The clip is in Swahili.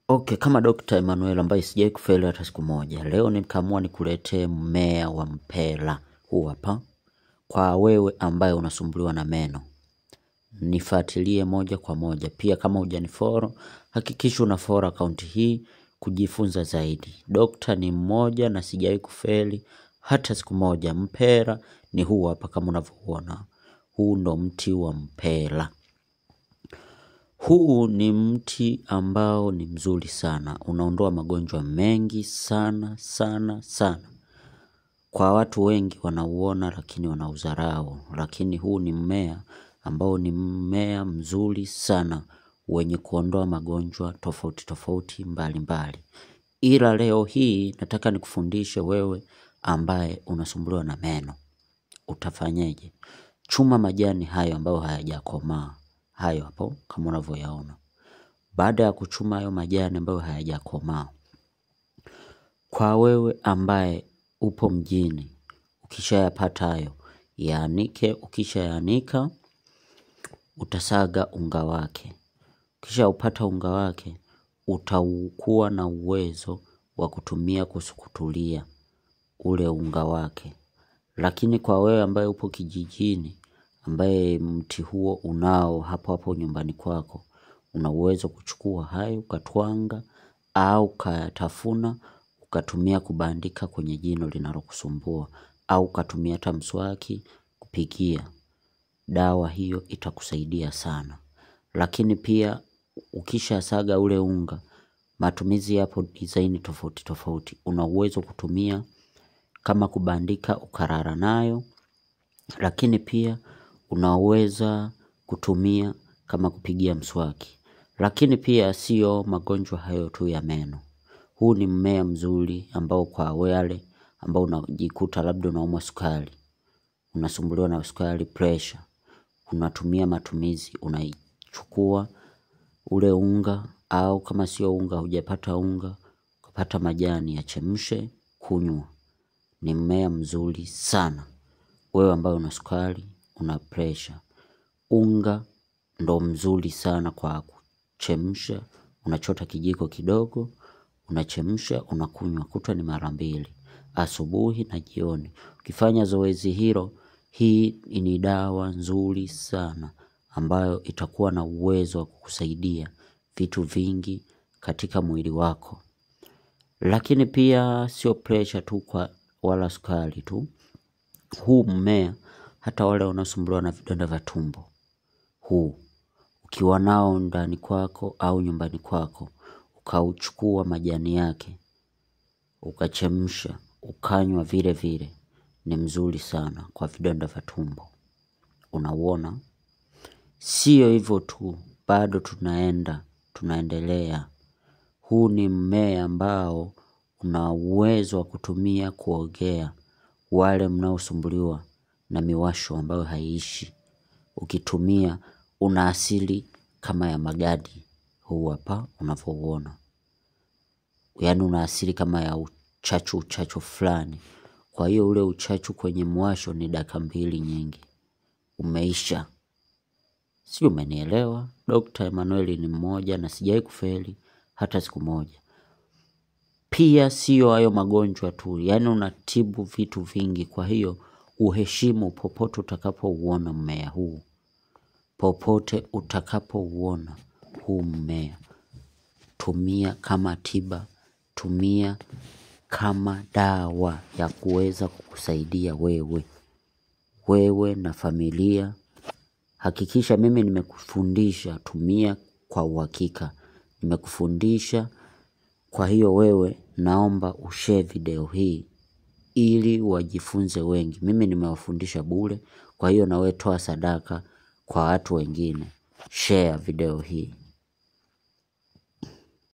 Okay, kama Dr. Emmanuel ambaye sijai kufeli hata siku moja. Leo nikaamua nikuletee mmea wa mpela huu hapa. Kwa wewe ambaye unasumbuliwa na meno, nifuatilie moja kwa moja. Pia kama hujanifollow, hakikisha unafollow account hii kujifunza zaidi. Dokta ni mmoja na sijai kufeli hata siku moja. Mpela ni huu hapa kama unavyoona. Huu ndo mti wa mpela. Huu ni mti ambao ni mzuri sana. Unaondoa magonjwa mengi sana sana sana. Kwa watu wengi wanauona lakini wanaudharau. Lakini huu ni mmea ambao ni mmea mzuri sana, wenye kuondoa magonjwa tofauti tofauti mbali mbali. Ila leo hii nataka nikufundishe wewe ambaye unasumbuliwa na meno. Utafanyeje? Chuma majani hayo ambayo hayajakomaa. Hayo hapo kama unavyoyaona. Baada ya kuchuma hayo majani ambayo hayajakomaa, kwa wewe ambaye upo mjini, ukishayapata hayo, yaanike. Ukishayaanika, utasaga unga wake. Ukishaupata unga wake, utakuwa na uwezo wa kutumia kusukutulia ule unga wake. Lakini kwa wewe ambaye upo kijijini, ambaye mti huo unao hapo nyumbani kwako, una uwezo kuchukua hayo ukatwanga au ukatafuna ukatumia kubandika kwenye jino linalokusumbua, au ukatumia hata mswaki kupikia. Dawa hiyo itakusaidia sana. Lakini pia ukishasaga ule unga, matumizi yapo design tofauti tofauti. Una uwezo kutumia kama kubandika ukarara nayo. Lakini pia unaweza kutumia kama kupigia mswaki. Lakini pia sio magonjwa hayo tu ya meno. Huu ni mmea mzuri ambao kwa wale ambao unajikuta labda unaumwa sukari, unasumbuliwa na sukari, pressure, unatumia matumizi, unaichukua ule unga, au kama sio unga, hujapata unga, ukapata majani, yachemshe, kunywa. Ni mmea mzuri sana. Wewe ambao una sukari, una pressure, unga ndo mzuri sana kwa kuchemsha. Unachota kijiko kidogo, unachemsha, unakunywa. Kutwa ni mara 2, asubuhi na jioni. Ukifanya zoezi hilo, hii ni dawa nzuri sana ambayo itakuwa na uwezo wa kukusaidia vitu vingi katika mwili wako. Lakini pia sio pressure tu kwa wala sukari tu. Huu mmea hata wale wanasumbuliwa na vidonda vya tumbo, huu ukiwa nao ndani kwako au nyumbani kwako, ukauchukua majani yake, ukachemsha, ukanywa vile vile, ni mzuri sana kwa vidonda vya tumbo. Unauona? Sio hivyo tu, bado tunaendelea. Huu ni mmea ambao una uwezo wa kutumia kuogea. Wale mnaosumbuliwa na miwasho ambayo haiishi, ukitumia una asili kama ya magadi. Huu hapa unavyoona. Yaani una asili kama ya uchachu fulani. Kwa hiyo ule uchachu kwenye mwasho ni dakika 2 nyingi, umeisha. Si umenielewa? Dr. Emmanuel ni mmoja na sijai kufeli hata siku moja. Pia sio hayo magonjwa tu, yaani unatibu vitu vingi. Kwa hiyo uheshimu popote utakapouona mmea huu. Popote utakapouona huu mmea, tumia kama tiba, tumia kama dawa ya kuweza kukusaidia wewe na familia. Hakikisha mimi nimekufundisha, tumia kwa uhakika. Nimekufundisha. Kwa hiyo wewe naomba ushare video hii ili wajifunze wengi. Mimi nimewafundisha bure, kwa hiyo na wewe toa sadaka kwa watu wengine. Share video hii.